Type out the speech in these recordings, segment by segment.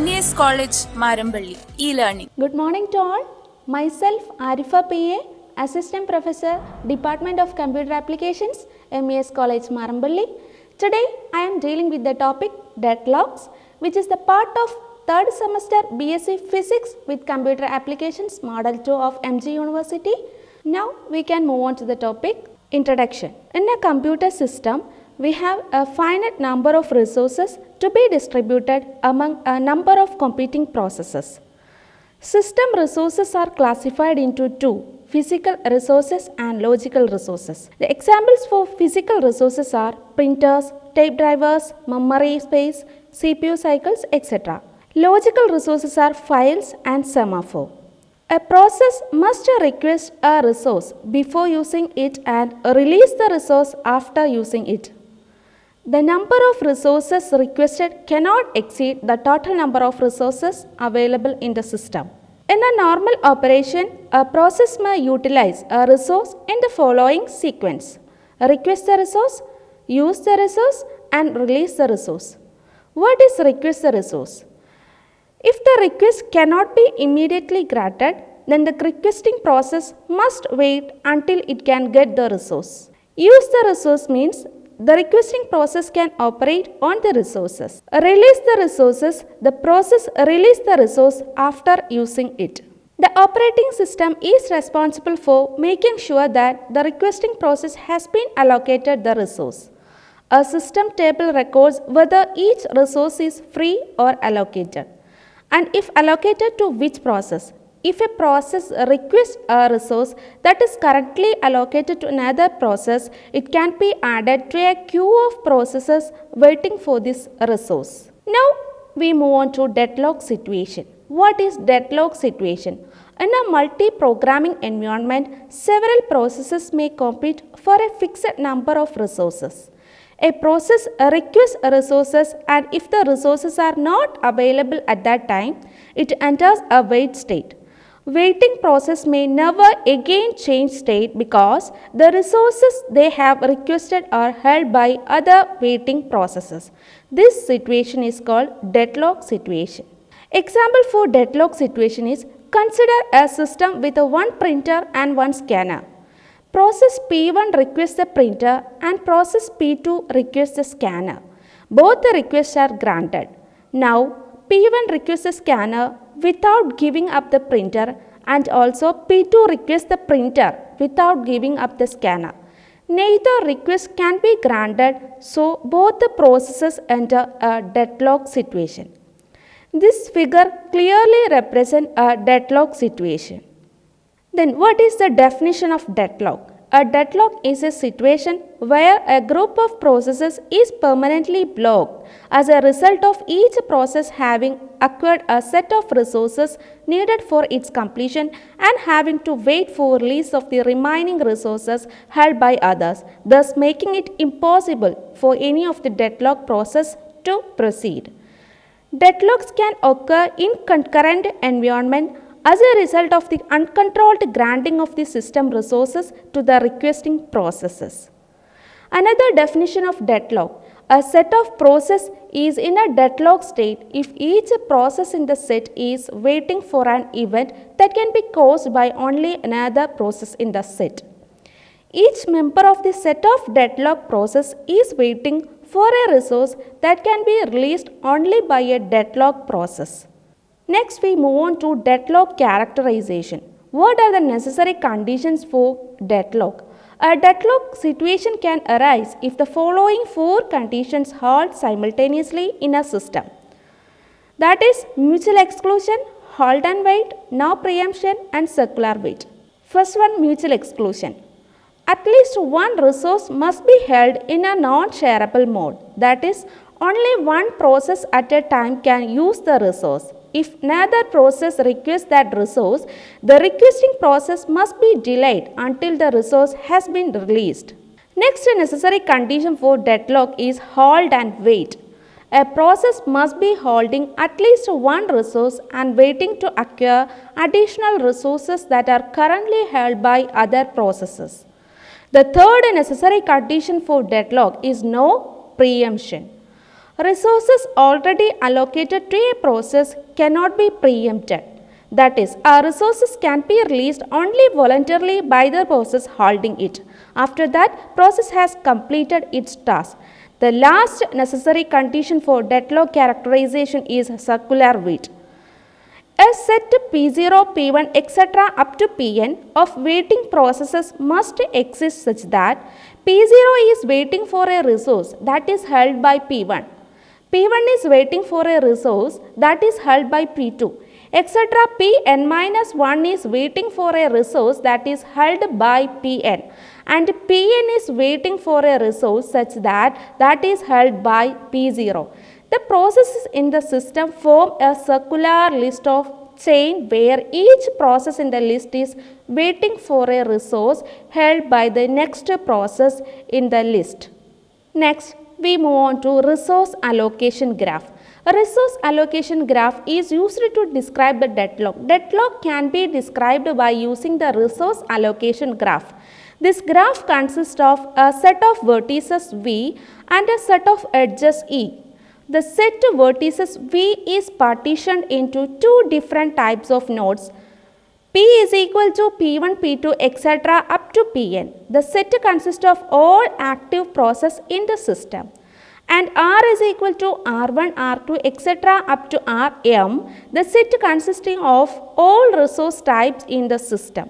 MES College, Marambally, e-learning. Good morning to all. Myself, Arifa PA, Assistant Professor, Department of Computer Applications, MES College, Marambally. Today, I am dealing with the topic deadlocks, which is the part of third semester BSc Physics with Computer Applications, Model 2 of MG University. Now, we can move on to the topic introduction. In a computer system, we have a finite number of resources to be distributed among a number of competing processes. System resources are classified into two: physical resources and logical resources. The examples for physical resources are printers, tape drivers, memory space, CPU cycles, etc. Logical resources are files and semaphore. A process must request a resource before using it and release the resource after using it. The number of resources requested cannot exceed the total number of resources available in the system. In a normal operation, a process may utilize a resource in the following sequence: request the resource, use the resource, and release the resource. What is request the resource? If the request cannot be immediately granted, then the requesting process must wait until it can get the resource. Use the resource means the requesting process can operate on the resources. Release the resources, the process releases the resource after using it. The operating system is responsible for making sure that the requesting process has been allocated the resource. A system table records whether each resource is free or allocated, and if allocated to which process. If a process requests a resource that is currently allocated to another process, it can be added to a queue of processes waiting for this resource. Now we move on to deadlock situation. What is deadlock situation? In a multi-programming environment, several processes may compete for a fixed number of resources. A process requests resources, and if the resources are not available at that time, it enters a wait state. Waiting process may never again change state because the resources they have requested are held by other waiting processes. This situation is called deadlock situation. Example for deadlock situation is: consider a system with one printer and one scanner. Process P1 requests the printer and process P2 requests the scanner. Both the requests are granted. Now P1 requests the scanner without giving up the printer, and also P2 requests the printer without giving up the scanner. Neither request can be granted, so both the processes enter a deadlock situation. This figure clearly represents a deadlock situation. Then what is the definition of deadlock? A deadlock is a situation where a group of processes is permanently blocked as a result of each process having acquired a set of resources needed for its completion and having to wait for release of the remaining resources held by others, thus making it impossible for any of the deadlock process to proceed. Deadlocks can occur in concurrent environment as a result of the uncontrolled granting of the system resources to the requesting processes. Another definition of deadlock: a set of process is in a deadlock state if each process in the set is waiting for an event that can be caused by only another process in the set. Each member of the set of deadlock process is waiting for a resource that can be released only by a deadlock process. Next, we move on to deadlock characterization. What are the necessary conditions for deadlock? A deadlock situation can arise if the following four conditions hold simultaneously in a system. That is mutual exclusion, hold and wait, no preemption, and circular wait. First one, mutual exclusion. At least one resource must be held in a non-shareable mode. That is, only one process at a time can use the resource. If neither process requests that resource, the requesting process must be delayed until the resource has been released. Next necessary condition for deadlock is hold and wait. A process must be holding at least one resource and waiting to acquire additional resources that are currently held by other processes. The third necessary condition for deadlock is no preemption. Resources already allocated to a process cannot be preempted. That is, our resources can be released only voluntarily by the process holding it. After that, process has completed its task. The last necessary condition for deadlock characterization is circular wait. A set P0, P1, etc. up to Pn of waiting processes must exist such that P0 is waiting for a resource that is held by P1. P1 is waiting for a resource that is held by P2, etc. Pn minus 1 is waiting for a resource that is held by Pn, and Pn is waiting for a resource such that is held by P0. The processes in the system form a circular list of chain where each process in the list is waiting for a resource held by the next process in the list. Next, we move on to resource allocation graph. A resource allocation graph is used to describe the deadlock. Deadlock can be described by using the resource allocation graph. This graph consists of a set of vertices V and a set of edges E. The set vertices V is partitioned into two different types of nodes. P is equal to P1, P2, etc. up to Pn. The set consists of all active process in the system. And R is equal to R1, R2, etc. up to Rm. The set consisting of all resource types in the system.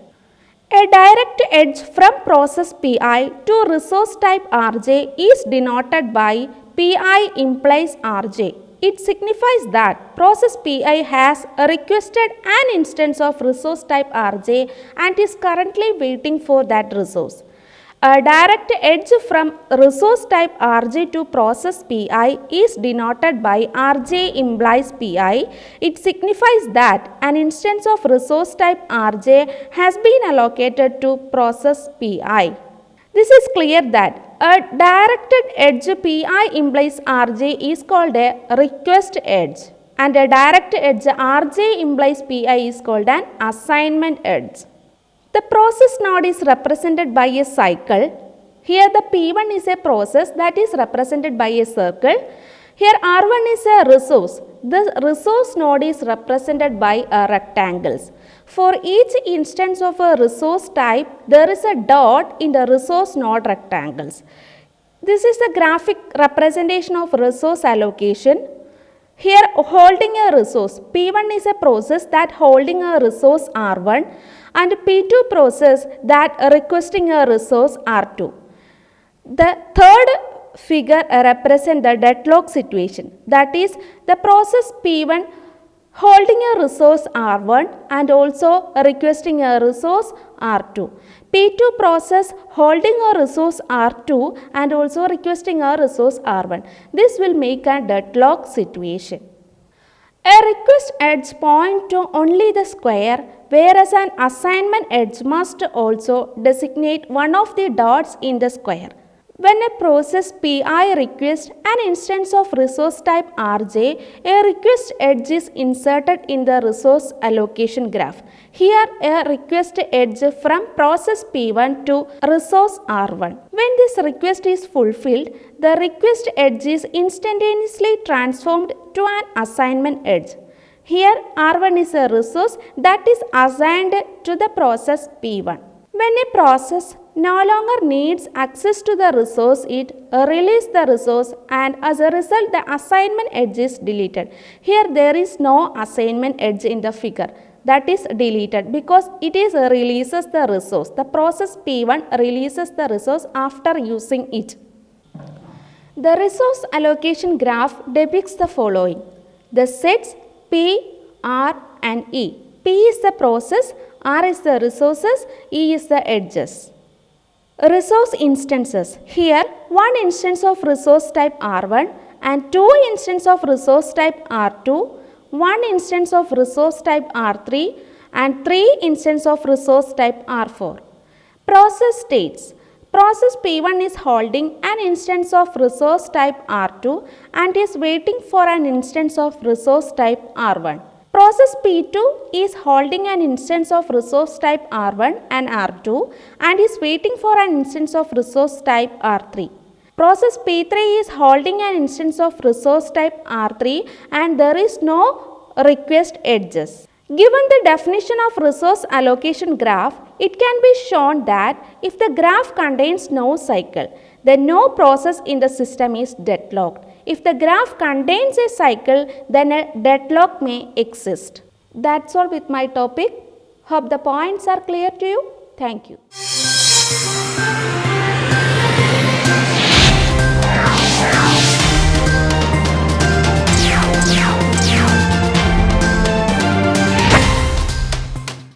A direct edge from process Pi to resource type Rj is denoted by Pi implies Rj. It signifies that process Pi has requested an instance of resource type Rj and is currently waiting for that resource. A direct edge from resource type Rj to process Pi is denoted by Rj implies Pi. It signifies that an instance of resource type Rj has been allocated to process Pi. This is clear that a directed edge Pi implies Rj is called a request edge, and a direct edge Rj implies Pi is called an assignment edge. The process node is represented by a cycle. Here the P1 is a process that is represented by a circle. Here R1 is a resource. The resource node is represented by rectangles. For each instance of a resource type, there is a dot in the resource node rectangles. This is the graphic representation of resource allocation. Here holding a resource, P1 is a process that holding a resource R1 and P2 process that requesting a resource R2. The third figure represents the deadlock situation, that is the process P1 holding a resource R1 and also requesting a resource R2. P2 process holding a resource R2 and also requesting a resource R1. This will make a deadlock situation. A request edge points to only the square, whereas an assignment edge must also designate one of the dots in the square. When a process Pi requests an instance of resource type Rj, a request edge is inserted in the resource allocation graph. Here a request edge from process P1 to resource R1. When this request is fulfilled, the request edge is instantaneously transformed to an assignment edge. Here R1 is a resource that is assigned to the process P1. When a process no longer needs access to the resource, it releases the resource, and as a result the assignment edge is deleted. Here there is no assignment edge in the figure, that is deleted because it is releases the resource. The process P1 releases the resource after using it. The resource allocation graph depicts the following. The sets P, R and E. P is the process, R is the resources, E is the edges. Resource instances. Here one instance of resource type R1 and two instances of resource type R2, 1 instance of resource type R3 and 3 instance of resource type R4. Process states process P1 is holding an instance of resource type R2 and is waiting for an instance of resource type R1. Process P2 is holding an instance of resource type R1 and R2 and is waiting for an instance of resource type R3. Process P3 is holding an instance of resource type R3 and there is no request edges. Given the definition of resource allocation graph, it can be shown that if the graph contains no cycle, then no process in the system is deadlocked. If the graph contains a cycle, then a deadlock may exist. That's all with my topic. Hope the points are clear to you. Thank you.